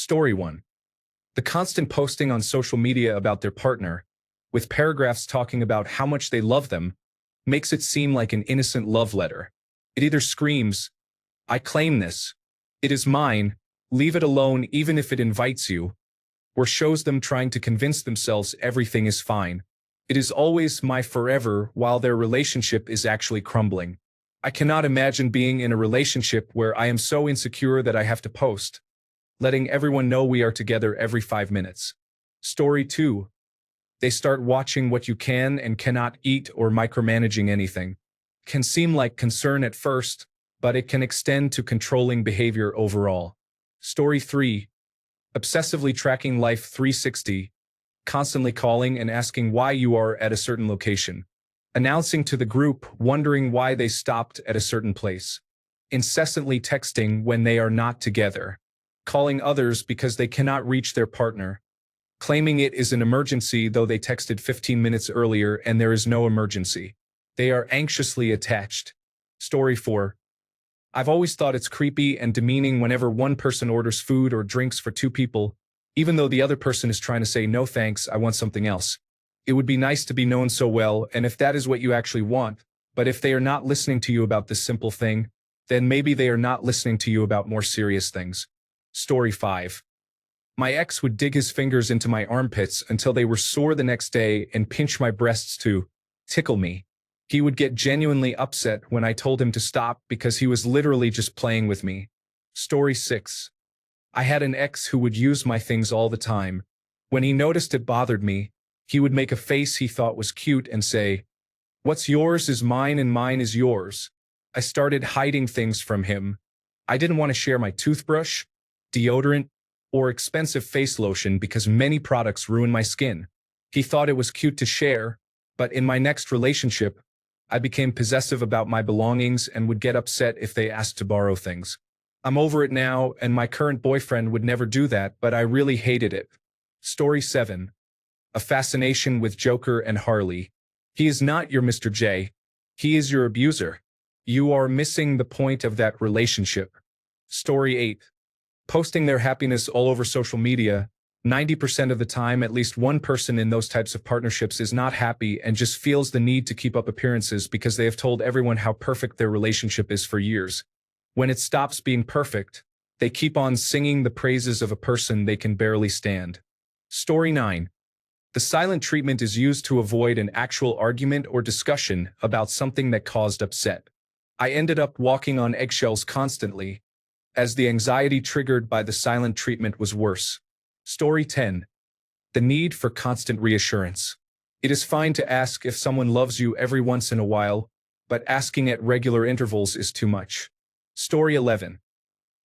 Story 1. The constant posting on social media about their partner, with paragraphs talking about how much they love them, makes it seem like an innocent love letter. It either screams, "I claim this," "It is mine," "Leave it alone even if it invites you," or shows them trying to convince themselves everything is fine. It is always "my forever" while their relationship is actually crumbling. I cannot imagine being in a relationship where I am so insecure that I have to post, letting everyone know we are together every 5 minutes. Story 2. They start watching what you can and cannot eat or micromanaging anything. Can seem like concern at first, but it can extend to controlling behavior overall. Story 3. Obsessively tracking life 360, constantly calling and asking why you are at a certain location. Announcing to the group, wondering why they stopped at a certain place. Incessantly texting when they are not together. Calling others because they cannot reach their partner. Claiming it is an emergency though they texted 15 minutes earlier and there is no emergency. They are anxiously attached. Story 4. I've always thought it's creepy and demeaning whenever one person orders food or drinks for two people, even though the other person is trying to say, "No thanks, I want something else." It would be nice to be known so well, and if that is what you actually want, but if they are not listening to you about this simple thing, then maybe they are not listening to you about more serious things. Story 5. My ex would dig his fingers into my armpits until they were sore the next day and pinch my breasts to tickle me. He would get genuinely upset when I told him to stop because he was literally just playing with me. Story 6. I had an ex who would use my things all the time. When he noticed it bothered me, he would make a face he thought was cute and say, "What's yours is mine and mine is yours." I started hiding things from him. I didn't want to share my toothbrush, deodorant, or expensive face lotion because many products ruin my skin. He thought it was cute to share, but in my next relationship, I became possessive about my belongings and would get upset if they asked to borrow things. I'm over it now, and my current boyfriend would never do that, but I really hated it. Story 7. A fascination with Joker and Harley. He is not your Mr. J. He is your abuser. You are missing the point of that relationship. Story 8. Posting their happiness all over social media. 90% of the time, at least one person in those types of partnerships is not happy and just feels the need to keep up appearances because they have told everyone how perfect their relationship is for years. When it stops being perfect, they keep on singing the praises of a person they can barely stand. Story 9. The silent treatment is used to avoid an actual argument or discussion about something that caused upset. I ended up walking on eggshells constantly, as the anxiety triggered by the silent treatment was worse. Story 10. The need for constant reassurance. It is fine to ask if someone loves you every once in a while, but asking at regular intervals is too much. Story 11.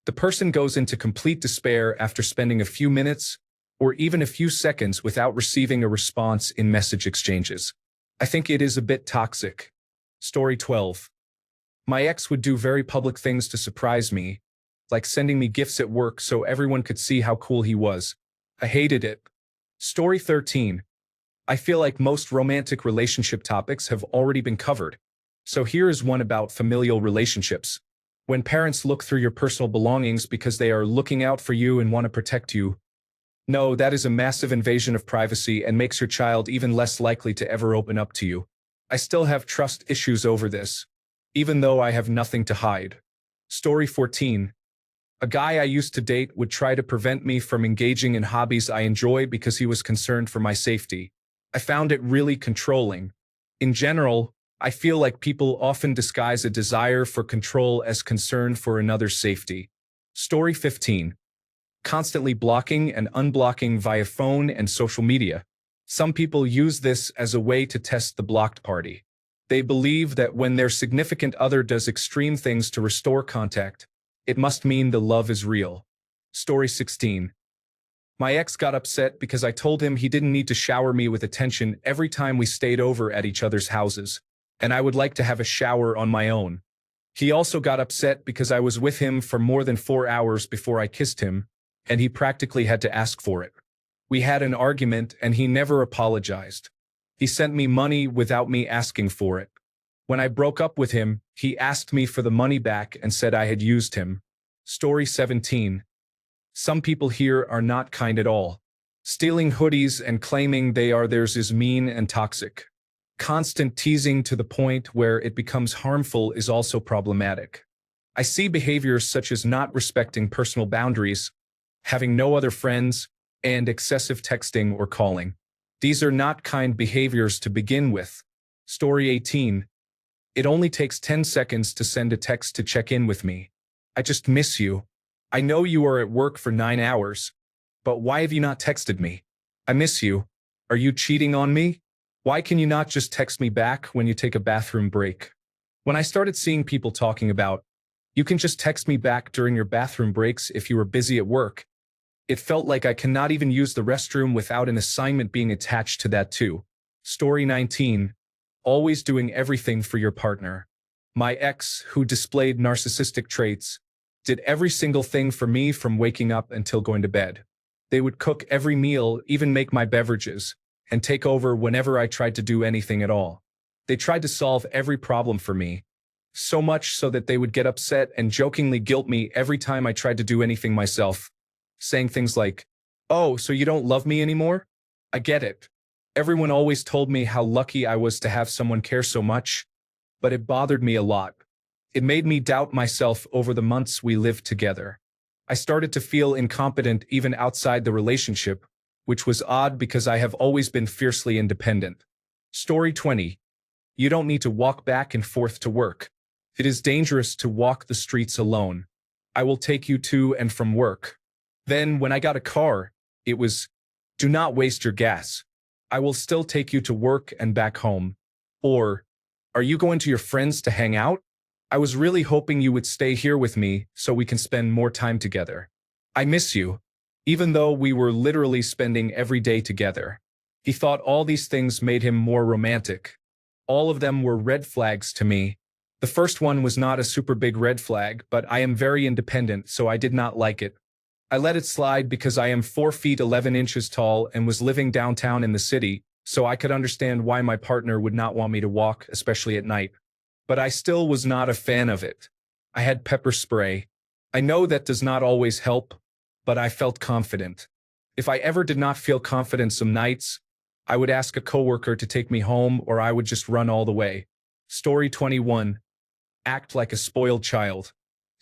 The person goes into complete despair after spending a few minutes, or even a few seconds without receiving a response in message exchanges. I think it is a bit toxic. Story 12. My ex would do very public things to surprise me, like sending me gifts at work so everyone could see how cool he was. I hated it. Story 13. I feel like most romantic relationship topics have already been covered. So here is one about familial relationships. When parents look through your personal belongings because they are looking out for you and want to protect you, no, that is a massive invasion of privacy and makes your child even less likely to ever open up to you. I still have trust issues over this, even though I have nothing to hide. Story 14. A guy I used to date would try to prevent me from engaging in hobbies I enjoy because he was concerned for my safety. I found it really controlling. In general, I feel like people often disguise a desire for control as concern for another's safety. Story 15. Constantly blocking and unblocking via phone and social media. Some people use this as a way to test the blocked party. They believe that when their significant other does extreme things to restore contact, it must mean the love is real. Story 16. My ex got upset because I told him he didn't need to shower me with attention every time we stayed over at each other's houses, and I would like to have a shower on my own. He also got upset because I was with him for more than 4 hours before I kissed him, and he practically had to ask for it. We had an argument and he never apologized. He sent me money without me asking for it. When I broke up with him, he asked me for the money back and said I had used him. Story 17. Some people here are not kind at all. Stealing hoodies and claiming they are theirs is mean and toxic. Constant teasing to the point where it becomes harmful is also problematic. I see behaviors such as not respecting personal boundaries, having no other friends, and excessive texting or calling. These are not kind behaviors to begin with. Story 18. It only takes 10 seconds to send a text to check in with me. I just miss you. I know you are at work for 9 hours, but why have you not texted me? I miss you. Are you cheating on me? Why can you not just text me back when you take a bathroom break? When I started seeing people talking about, you can just text me back during your bathroom breaks if you were busy at work, it felt like I cannot even use the restroom without an assignment being attached to that too. Story 19. Always doing everything for your partner. My ex, who displayed narcissistic traits, did every single thing for me from waking up until going to bed. They would cook every meal, even make my beverages, and take over whenever I tried to do anything at all. They tried to solve every problem for me, so much so that they would get upset and jokingly guilt me every time I tried to do anything myself, saying things like, "Oh, so you don't love me anymore? I get it." Everyone always told me how lucky I was to have someone care so much, but it bothered me a lot. It made me doubt myself over the months we lived together. I started to feel incompetent even outside the relationship, which was odd because I have always been fiercely independent. Story 20. You don't need to walk back and forth to work. It is dangerous to walk the streets alone. I will take you to and from work. Then, when I got a car, it was, do not waste your gas. I will still take you to work and back home. Or, are you going to your friends to hang out? I was really hoping you would stay here with me so we can spend more time together. I miss you, even though we were literally spending every day together. He thought all these things made him more romantic. All of them were red flags to me. The first one was not a super big red flag, but I am very independent, so I did not like it. I let it slide because I am 4 feet 11 inches tall and was living downtown in the city, so I could understand why my partner would not want me to walk, especially at night. But I still was not a fan of it. I had pepper spray. I know that does not always help, but I felt confident. If I ever did not feel confident some nights, I would ask a coworker to take me home or I would just run all the way. Story 21. Act like a spoiled child.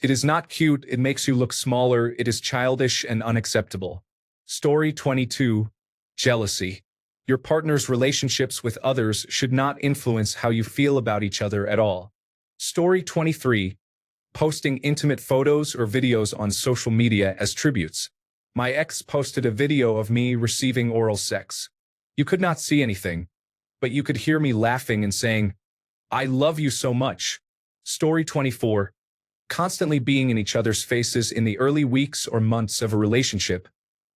It is not cute, it makes you look smaller, it is childish and unacceptable. Story 22. Jealousy. Your partner's relationships with others should not influence how you feel about each other at all. Story 23. Posting intimate photos or videos on social media as tributes. My ex posted a video of me receiving oral sex. You could not see anything, but you could hear me laughing and saying, "I love you so much." Story 24. Constantly being in each other's faces in the early weeks or months of a relationship,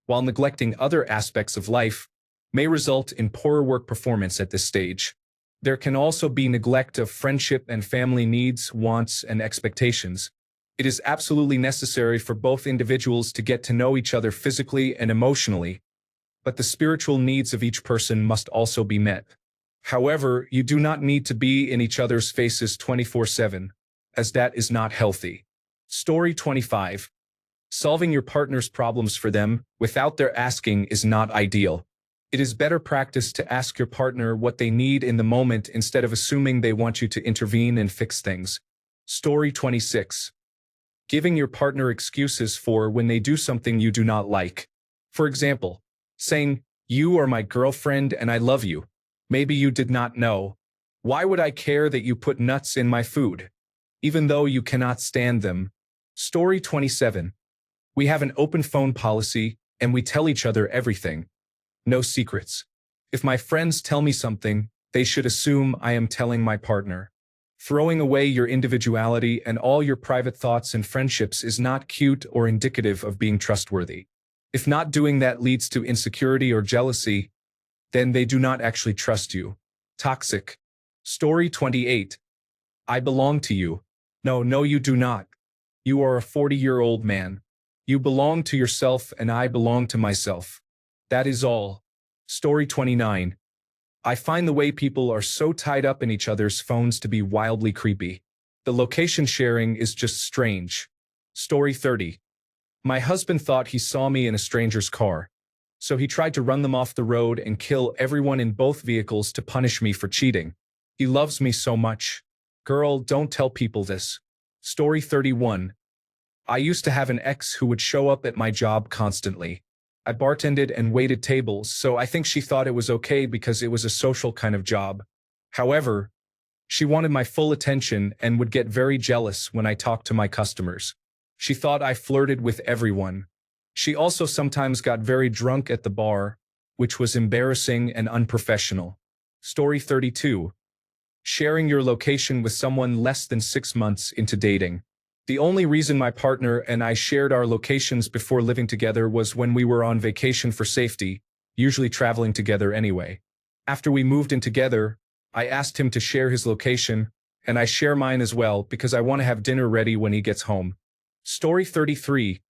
while neglecting other aspects of life, may result in poorer work performance at this stage. There can also be neglect of friendship and family needs, wants, and expectations. It is absolutely necessary for both individuals to get to know each other physically and emotionally, but the spiritual needs of each person must also be met. However, you do not need to be in each other's faces 24/7, as that is not healthy. Story 25. Solving your partner's problems for them without their asking is not ideal. It is better practice to ask your partner what they need in the moment instead of assuming they want you to intervene and fix things. Story 26. Giving your partner excuses for when they do something you do not like. For example, saying, "You are my girlfriend and I love you. Maybe you did not know. Why would I care that you put nuts in my food? Even though you cannot stand them." Story 27. We have an open phone policy and we tell each other everything. No secrets. If my friends tell me something, they should assume I am telling my partner. Throwing away your individuality and all your private thoughts and friendships is not cute or indicative of being trustworthy. If not doing that leads to insecurity or jealousy, then they do not actually trust you. Toxic. Story 28. I belong to you. No, you do not. You are a 40-year-old man. You belong to yourself and I belong to myself. That is all. Story 29. I find the way people are so tied up in each other's phones to be wildly creepy. The location sharing is just strange. Story 30. My husband thought he saw me in a stranger's car, so he tried to run them off the road and kill everyone in both vehicles to punish me for cheating. He loves me so much. Girl, don't tell people this. Story 31. I used to have an ex who would show up at my job constantly. I bartended and waited tables, so I think she thought it was okay because it was a social kind of job. However, she wanted my full attention and would get very jealous when I talked to my customers. She thought I flirted with everyone. She also sometimes got very drunk at the bar, which was embarrassing and unprofessional. Story 32. Sharing your location with someone less than 6 months into dating. The only reason my partner and I shared our locations before living together was when we were on vacation for safety, usually traveling together anyway. After we moved in together, I asked him to share his location, and I share mine as well because I want to have dinner ready when he gets home. Story 33.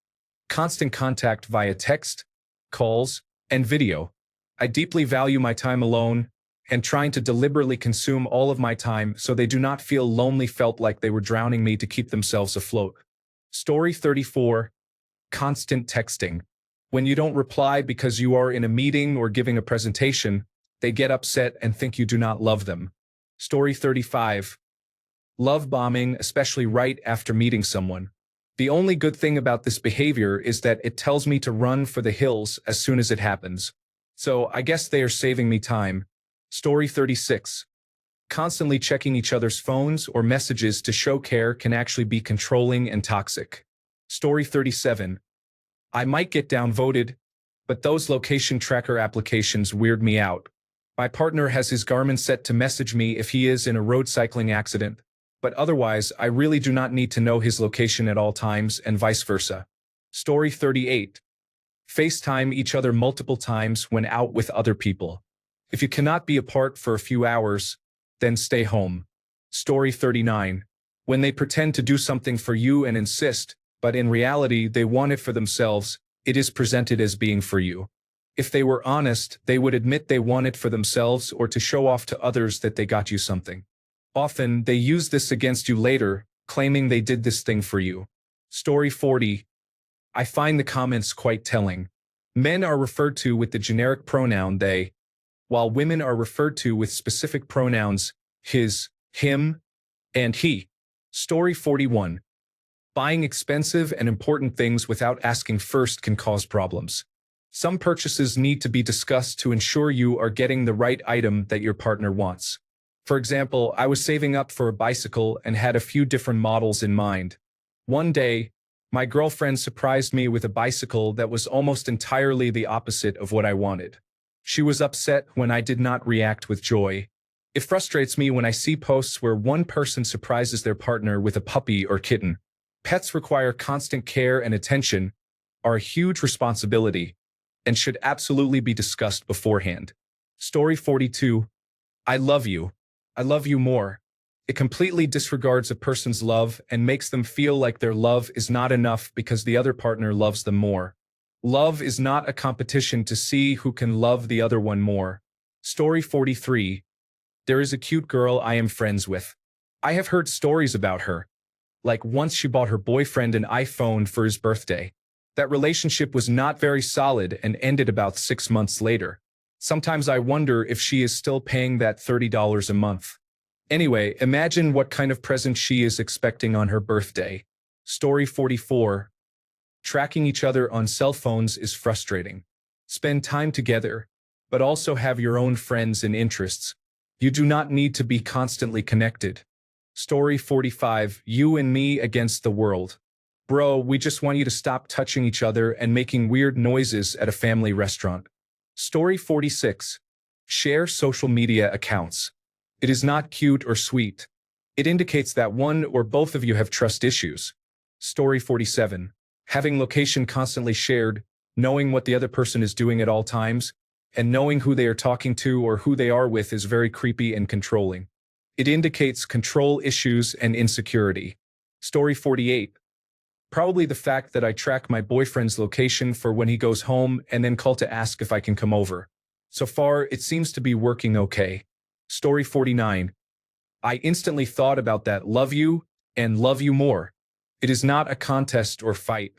Constant contact via text, calls, and video. I deeply value my time alone and trying to deliberately consume all of my time so they do not feel lonely, felt like they were drowning me to keep themselves afloat. Story 34. Constant texting. When you don't reply because you are in a meeting or giving a presentation, they get upset and think you do not love them. Story 35. Love bombing, especially right after meeting someone. The only good thing about this behavior is that it tells me to run for the hills as soon as it happens. So I guess they are saving me time. Story 36. Constantly checking each other's phones or messages to show care can actually be controlling and toxic. Story 37. I might get downvoted, but those location tracker applications weird me out. My partner has his Garmin set to message me if he is in a road cycling accident, but otherwise I really do not need to know his location at all times and vice versa. Story 38. FaceTime each other multiple times when out with other people. If you cannot be apart for a few hours, then stay home. Story 39. When they pretend to do something for you and insist, but in reality they want it for themselves, it is presented as being for you. If they were honest, they would admit they want it for themselves or to show off to others that they got you something. Often, they use this against you later, claiming they did this thing for you. Story 40. I find the comments quite telling. Men are referred to with the generic pronoun they, while women are referred to with specific pronouns his, him, and he. Story 41. Buying expensive and important things without asking first can cause problems. Some purchases need to be discussed to ensure you are getting the right item that your partner wants. For example, I was saving up for a bicycle and had a few different models in mind. One day, my girlfriend surprised me with a bicycle that was almost entirely the opposite of what I wanted. She was upset when I did not react with joy. It frustrates me when I see posts where one person surprises their partner with a puppy or kitten. Pets require constant care and attention, are a huge responsibility, and should absolutely be discussed beforehand. Story 42. I love you. I love you more. It completely disregards a person's love and makes them feel like their love is not enough because the other partner loves them more. Love is not a competition to see who can love the other one more. Story 43. There is a cute girl I am friends with. I have heard stories about her. Like once she bought her boyfriend an iPhone for his birthday. That relationship was not very solid and ended about 6 months later. Sometimes I wonder if she is still paying that $30 a month. Anyway, imagine what kind of present she is expecting on her birthday. Story 44. Tracking each other on cell phones is frustrating. Spend time together, but also have your own friends and interests. You do not need to be constantly connected. Story 45. You and me against the world. Bro, we just want you to stop touching each other and making weird noises at a family restaurant. Story 46. Share social media accounts. It is not cute or sweet. It indicates that one or both of you have trust issues. Story 47. Having location constantly shared, knowing what the other person is doing at all times, and knowing who they are talking to or who they are with is very creepy and controlling. It indicates control issues and insecurity. Story 48. Probably the fact that I track my boyfriend's location for when he goes home and then call to ask if I can come over. So far, it seems to be working okay. Story 49. I instantly thought about that love you and love you more. It is not a contest or fight.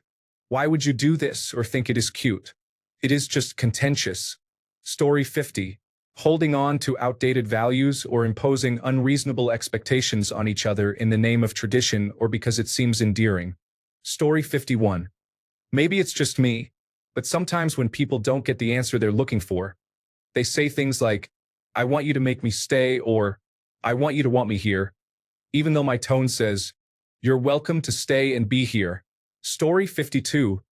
Why would you do this or think it is cute? It is just contentious. Story 50. Holding on to outdated values or imposing unreasonable expectations on each other in the name of tradition or because it seems endearing. Story 51. Maybe it's just me, but sometimes when people don't get the answer they're looking for, they say things like, I want you to make me stay, or I want you to want me here, even though my tone says, you're welcome to stay and be here. Story 52.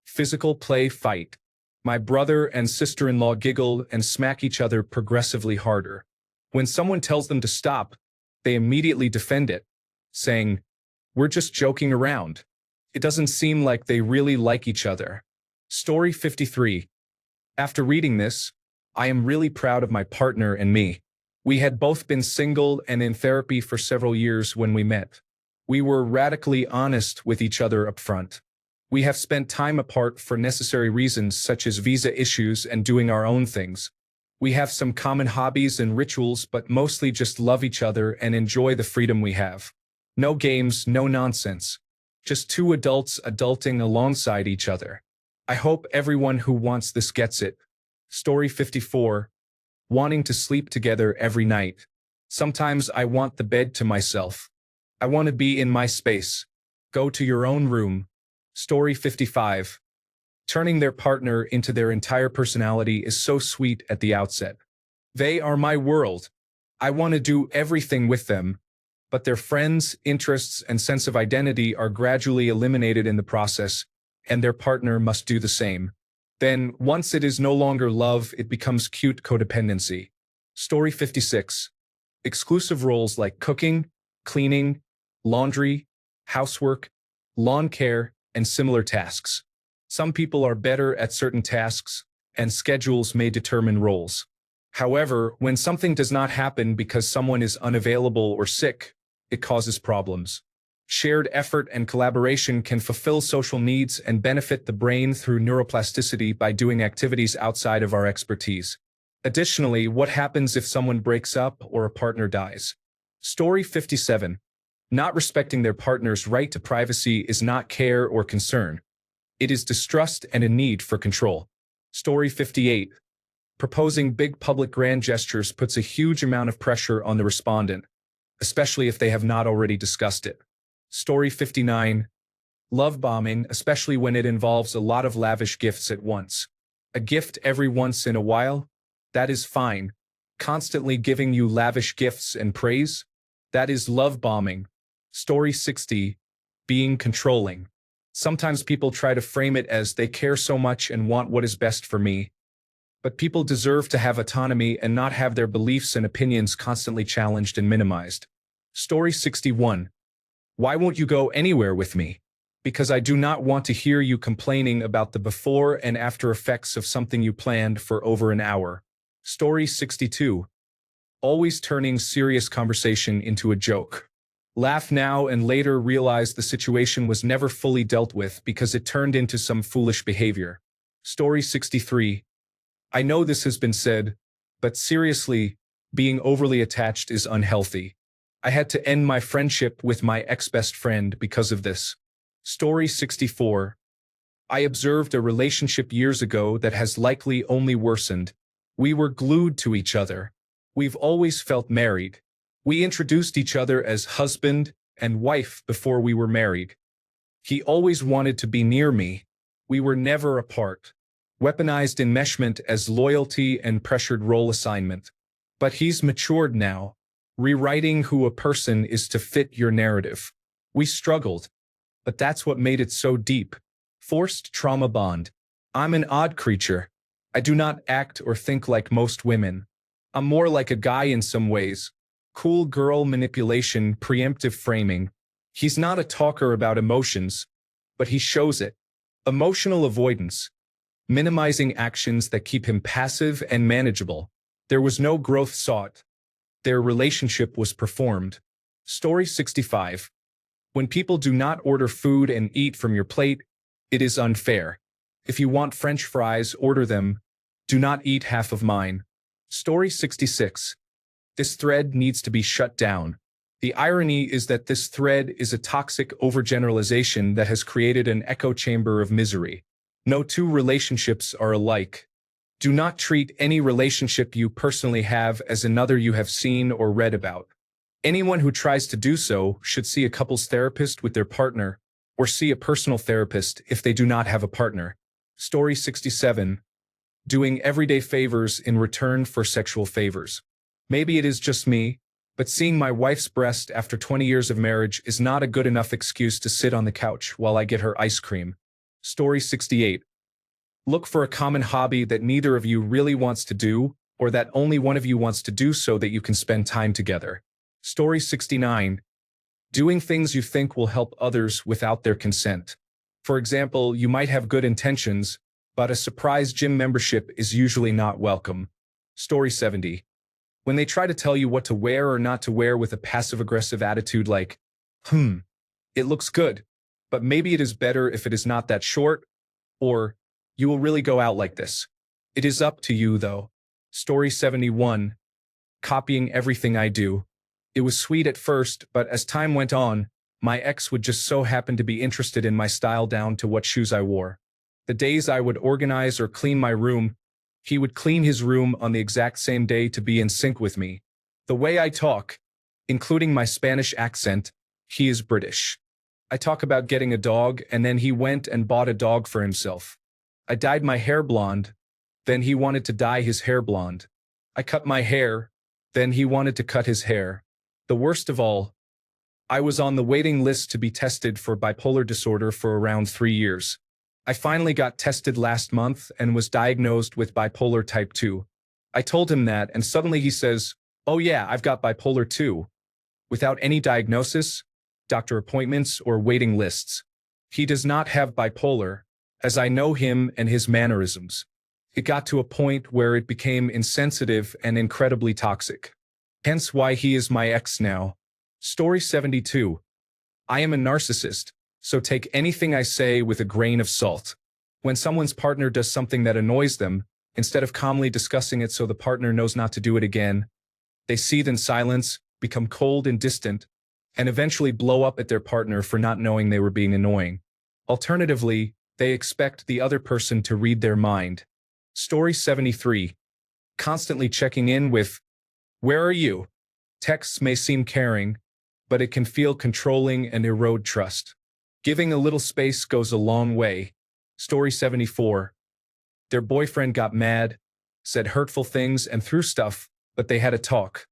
Physical play fight. My brother and sister-in-law giggle and smack each other progressively harder. When someone tells them to stop, they immediately defend it, saying, we're just joking around. It doesn't seem like they really like each other. Story 53. After reading this, I am really proud of my partner and me. We had both been single and in therapy for several years when we met. We were radically honest with each other up front. We have spent time apart for necessary reasons such as visa issues and doing our own things. We have some common hobbies and rituals, but mostly just love each other and enjoy the freedom we have. No games, no nonsense. Just two adults adulting alongside each other. I hope everyone who wants this gets it. Story 54. Wanting to sleep together every night. Sometimes I want the bed to myself. I want to be in my space. Go to your own room. Story 55. Turning their partner into their entire personality is so sweet at the outset. They are my world. I want to do everything with them, but their friends, interests, and sense of identity are gradually eliminated in the process, and their partner must do the same. Then, once it is no longer love, it becomes cute codependency. Story 56. Exclusive roles like cooking, cleaning, laundry, housework, lawn care, and similar tasks. Some people are better at certain tasks, and schedules may determine roles. However, when something does not happen because someone is unavailable or sick, it causes problems. Shared effort and collaboration can fulfill social needs and benefit the brain through neuroplasticity by doing activities outside of our expertise. Additionally, what happens if someone breaks up or a partner dies? Story 57. Not respecting their partner's right to privacy is not care or concern. It is distrust and a need for control. Story 58. Proposing big public grand gestures puts a huge amount of pressure on the respondent, especially if they have not already discussed it. Story 59. Love bombing, especially when it involves a lot of lavish gifts at once. A gift every once in a while? That is fine. Constantly giving you lavish gifts and praise? That is love bombing. Story 60. Being controlling. Sometimes people try to frame it as they care so much and want what is best for me. But people deserve to have autonomy and not have their beliefs and opinions constantly challenged and minimized. Story 61. Why won't you go anywhere with me? Because I do not want to hear you complaining about the before and after effects of something you planned for over an hour. Story 62. Always turning serious conversation into a joke. Laugh now and later realize the situation was never fully dealt with because it turned into some foolish behavior. Story 63. I know this has been said, but seriously, being overly attached is unhealthy. I had to end my friendship with my ex-best friend because of this. Story 64. I observed a relationship years ago that has likely only worsened. We were glued to each other. We've always felt married. We introduced each other as husband and wife before we were married. He always wanted to be near me. We were never apart. Weaponized enmeshment as loyalty and pressured role assignment. But he's matured now, rewriting who a person is to fit your narrative. We struggled, but that's what made it so deep. Forced trauma bond. I'm an odd creature. I do not act or think like most women. I'm more like a guy in some ways. Cool girl manipulation, preemptive framing. He's not a talker about emotions, but he shows it. Emotional avoidance. Minimizing actions that keep him passive and manageable. There was no growth sought. Their relationship was performed. Story 65. When people do not order food and eat from your plate, it is unfair. If you want French fries, order them. Do not eat half of mine. Story 66. This thread needs to be shut down. The irony is that this thread is a toxic overgeneralization that has created an echo chamber of misery. No two relationships are alike. Do not treat any relationship you personally have as another you have seen or read about. Anyone who tries to do so should see a couples therapist with their partner, or see a personal therapist if they do not have a partner. Story 67. Doing everyday favors in return for sexual favors. Maybe it is just me, but seeing my wife's breast after 20 years of marriage is not a good enough excuse to sit on the couch while I get her ice cream. Story 68. Look for a common hobby that neither of you really wants to do, or that only one of you wants to do so that you can spend time together. Story 69. Doing things you think will help others without their consent. For example, you might have good intentions, but a surprise gym membership is usually not welcome. Story 70. When they try to tell you what to wear or not to wear with a passive-aggressive attitude like, it looks good, but maybe it is better if it is not that short, or, you will really go out like this. It is up to you, though. Story 71. Copying everything I do. It was sweet at first, but as time went on, my ex would just so happen to be interested in my style down to what shoes I wore. The days I would organize or clean my room, he would clean his room on the exact same day to be in sync with me. The way I talk, including my Spanish accent, he is British. I talk about getting a dog, and then he went and bought a dog for himself. I dyed my hair blonde, then he wanted to dye his hair blonde. I cut my hair, then he wanted to cut his hair. The worst of all, I was on the waiting list to be tested for bipolar disorder for around 3 years. I finally got tested last month and was diagnosed with bipolar type 2. I told him that, and suddenly he says, "Oh yeah, I've got bipolar 2. Without any diagnosis, doctor appointments, or waiting lists. He does not have bipolar, as I know him and his mannerisms. It got to a point where it became insensitive and incredibly toxic. Hence why he is my ex now." Story 72. I am a narcissist, so take anything I say with a grain of salt. When someone's partner does something that annoys them, instead of calmly discussing it so the partner knows not to do it again, they seethe in silence, become cold and distant, and eventually blow up at their partner for not knowing they were being annoying. Alternatively, they expect the other person to read their mind. Story 73. Constantly checking in with, "Where are you?" Texts may seem caring, but it can feel controlling and erode trust. Giving a little space goes a long way. Story 74. Their boyfriend got mad, said hurtful things and threw stuff, but they had a talk.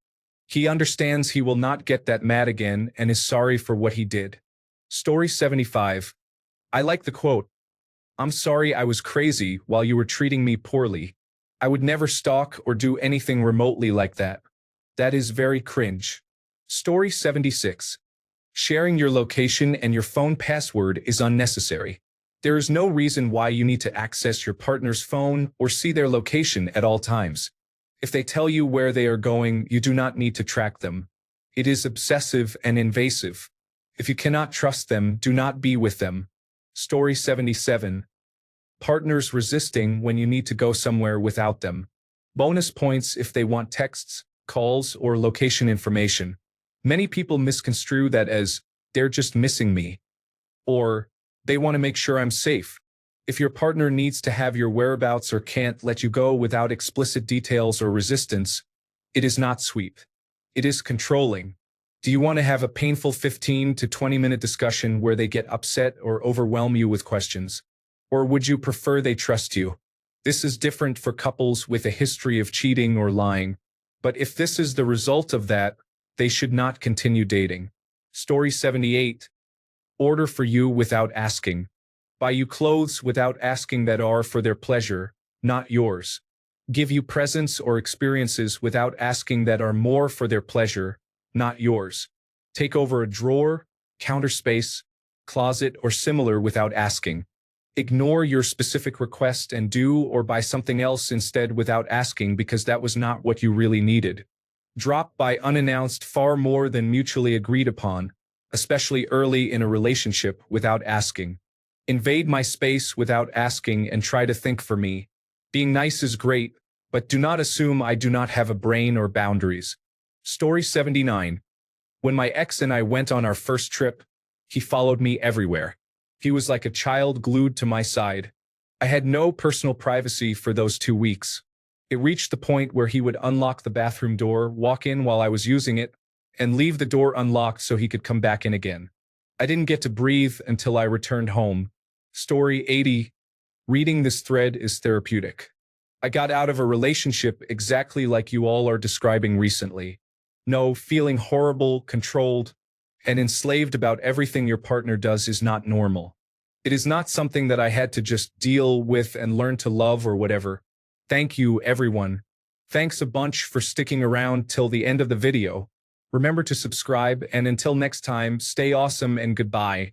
He understands he will not get that mad again and is sorry for what he did. Story 75. I like the quote, "I'm sorry I was crazy while you were treating me poorly. I would never stalk or do anything remotely like that. That is very cringe." Story 76. Sharing your location and your phone password is unnecessary. There is no reason why you need to access your partner's phone or see their location at all times. If they tell you where they are going, you do not need to track them. It is obsessive and invasive. If you cannot trust them, do not be with them. Story 77. Partners resisting when you need to go somewhere without them. Bonus points if they want texts, calls, or location information. Many people misconstrue that as, "They're just missing me," or "They want to make sure I'm safe." If your partner needs to have your whereabouts or can't let you go without explicit details or resistance, it is not sweet. It is controlling. Do you want to have a painful 15 to 20-minute discussion where they get upset or overwhelm you with questions? Or would you prefer they trust you? This is different for couples with a history of cheating or lying. But if this is the result of that, they should not continue dating. Story 78. Order for you without asking. Buy you clothes without asking that are for their pleasure, not yours. Give you presents or experiences without asking that are more for their pleasure, not yours. Take over a drawer, counter space, closet, or similar without asking. Ignore your specific request and do or buy something else instead without asking because that was not what you really needed. Drop by unannounced far more than mutually agreed upon, especially early in a relationship without asking. Invade my space without asking and try to think for me. Being nice is great, but do not assume I do not have a brain or boundaries. Story 79. When my ex and I went on our first trip, he followed me everywhere. He was like a child glued to my side. I had no personal privacy for those 2 weeks. It reached the point where he would unlock the bathroom door, walk in while I was using it, and leave the door unlocked so he could come back in again. I didn't get to breathe until I returned home. Story 80. Reading this thread is therapeutic. I got out of a relationship exactly like you all are describing recently. No, feeling horrible, controlled, and enslaved about everything your partner does is not normal. It is not something that I had to just deal with and learn to love or whatever. Thank you, everyone. Thanks a bunch for sticking around till the end of the video. Remember to subscribe, and until next time, stay awesome and goodbye.